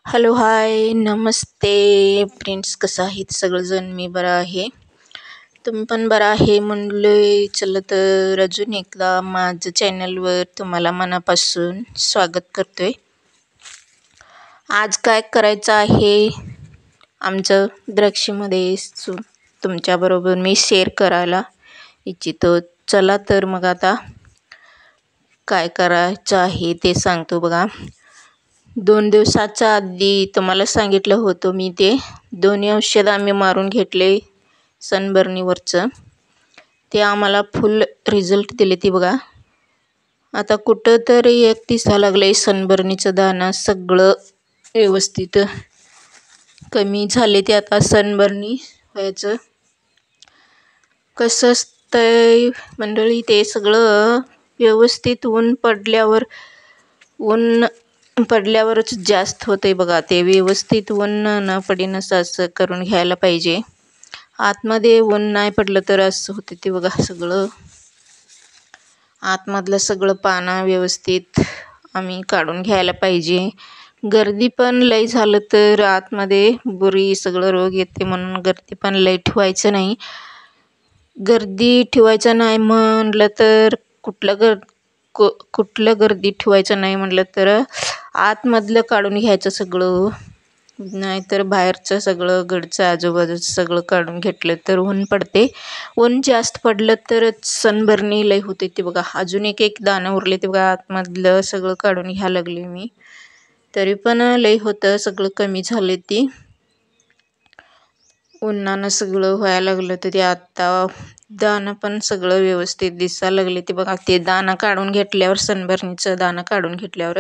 Hello hi नमस्ते friends, कसं आहेत सगळेजण? मी बरा आहे, तुम्ही पण बरा आहे म्हणले. चला तर अजून एकदा माझं चॅनलवर तुम्हाला मनापासून स्वागत करतोय. आज काय करायचं आहे आमचं द्राक्षीमध्ये तुमच्याबरोबर मी शेअर करायला इच्छितो. चला तर मग आता काय करायचं आहे ते सांगतो बघा. 2 दिवसाच्या आधी तुम्हाला सांगितलं होतं मी, ते 2 औषध आम्ही मारून घेतले सनबर्नीवरचं. ते आम्हाला फुल रिझल्ट दिले ती बघा. आता कुठं तरी एक दिसायला लागलं आहे सनबर्नीचं दाणं सगळं व्यवस्थित कमी झाले. ते आता सनबर्नी व्हायचं कसं असतंय मंडळी, ते सगळं व्यवस्थित ऊन पडल्यावरच जास्त होते बघा. ते व्यवस्थित ऊन न पडेनच असं करून घ्यायला पाहिजे. आतमध्ये ऊन नाही पडलं तर असं होते ते बघा. सगळं आतमधलं सगळं पानं व्यवस्थित आम्ही काढून घ्यायला पाहिजे. गर्दी पण लई झालं तर आतमध्ये बुरी सगळं रोग येते, म्हणून गर्दी पण लई ठेवायचं नाही. गर्दी ठेवायचं नाही म्हणलं तर कुठलं गर्दी ठेवायचं नाही म्हणलं तर आतमधलं काढून घ्यायचं सगळं, नाहीतर बाहेरचं सगळं गडचं आजूबाजूचं सगळं काढून घेतलं तर ऊन पडते. ऊन जास्त पडलं तरच सनबर्नी लई होते ते बघा. अजून एक दाणं उरले ते बघा, आतमधलं सगळं काढून घ्यायला लागले मी. तरी पण लई होतं, सगळं कमी झाले. ती उन्हानं सगळं व्हायला लागलं तर ते आता दाणं पण सगळं व्यवस्थित दिसायला लागले ते बघा. ते दाणं काढून घेतल्यावर सनबर्नीचं दाणं काढून घेतल्यावर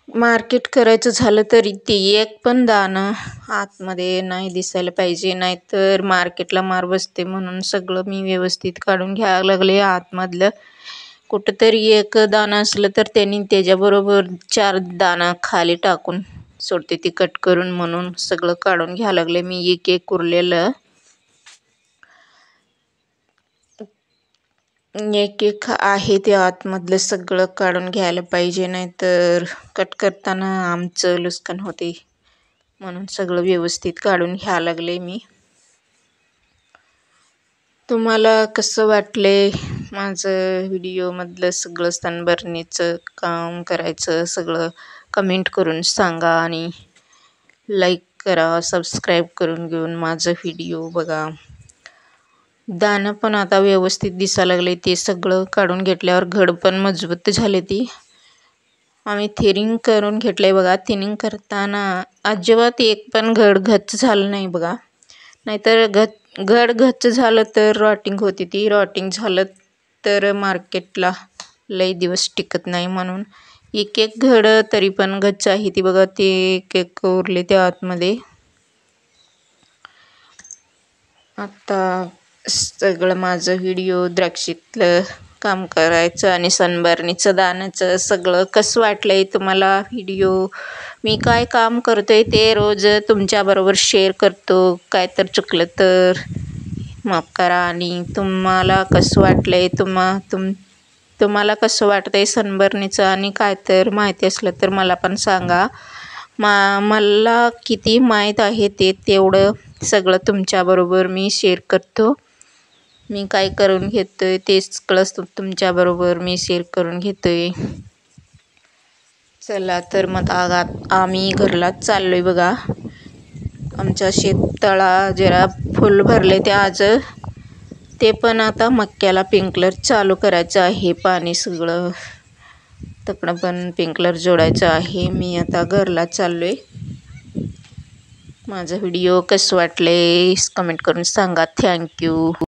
मार्केट करायचं झालं तरी ते एक पण दाणं आतमध्ये नाही दिसायला पाहिजे, नाहीतर मार्केटला मार बसते. म्हणून सगळं मी व्यवस्थित काढून घ्यायला लागले. आतमधलं कुठंतरी एक दाणं असलं तर त्यांनी त्याच्याबरोबर 4 दाणं खाली टाकून सोडते ती कट करून, म्हणून सगळं काढून घ्यायला लागले मी. एक उरलेलं एक आहे ते आतमधलं सगळं काढून घ्यायला पाहिजे, नाहीतर कट करताना आमचं नुकसान होते. म्हणून सगळं व्यवस्थित काढून घ्यायला लागले मी. तुम्हाला कसं वाटले माझं व्हिडिओमधलं सगळं सनबर्नीचं काम करायचं सगळं कमेंट करून सांगा, आणि लाईक करा, सबस्क्राईब करून घेऊन माझं व्हिडिओ बघा. दाणं पण आता व्यवस्थित दिसायला लागले. ते सगळं काढून घेतल्यावर घड पण मजबूत झाले. ती आम्ही थिनिंग करून घेतलंय बघा. थिनिंग करताना अजिबात एक पण घड गच्च झालं नाही बघा, नाहीतर घड गच्च झालं तर रॉटिंग होती. ती रॉटिंग झालं तर मार्केटला लई दिवस टिकत नाही, म्हणून एक घड तरी पण गच्च आहे ती बघा. ते एक उरले त्या आतमध्ये. आता सगळं माझं व्हिडिओ द्राक्षीतलं काम करायचं आणि सनबर्नीचं दाण्याचं सगळं कसं वाटलंय तुम्हाला व्हिडिओ? मी काय काम करतोय ते रोज तुमच्याबरोबर शेअर करतो. काय तर चुकलं तर माफ करा. आणि तुम्हाला कसं वाटलंय, तुम्हाला कसं वाटतंय सनबर्नीचं, आणि काय तर माहिती असलं तर मला पण सांगा. मला किती माहीत आहे ते तेवढं सगळं तुमच्याबरोबर मी शेअर करतो. मी काय करून घेतोय तेच कळस तुमच्याबरोबर मी शेअर करून घेतोय. चला तर मग आम्ही घरला चाललोय बघा. आमच्या शेततळा जरा फुल भरले ते आज. ते पण आता मक्याला स्प्रिंकलर चालू करायचं आहे. पाणी सगळं तकडं पण स्प्रिंकलर जोडायचं आहे. मी आता घरला चाललोय. माझं व्हिडिओ कसं वाटले कमेंट करून सांगा. थँक्यू.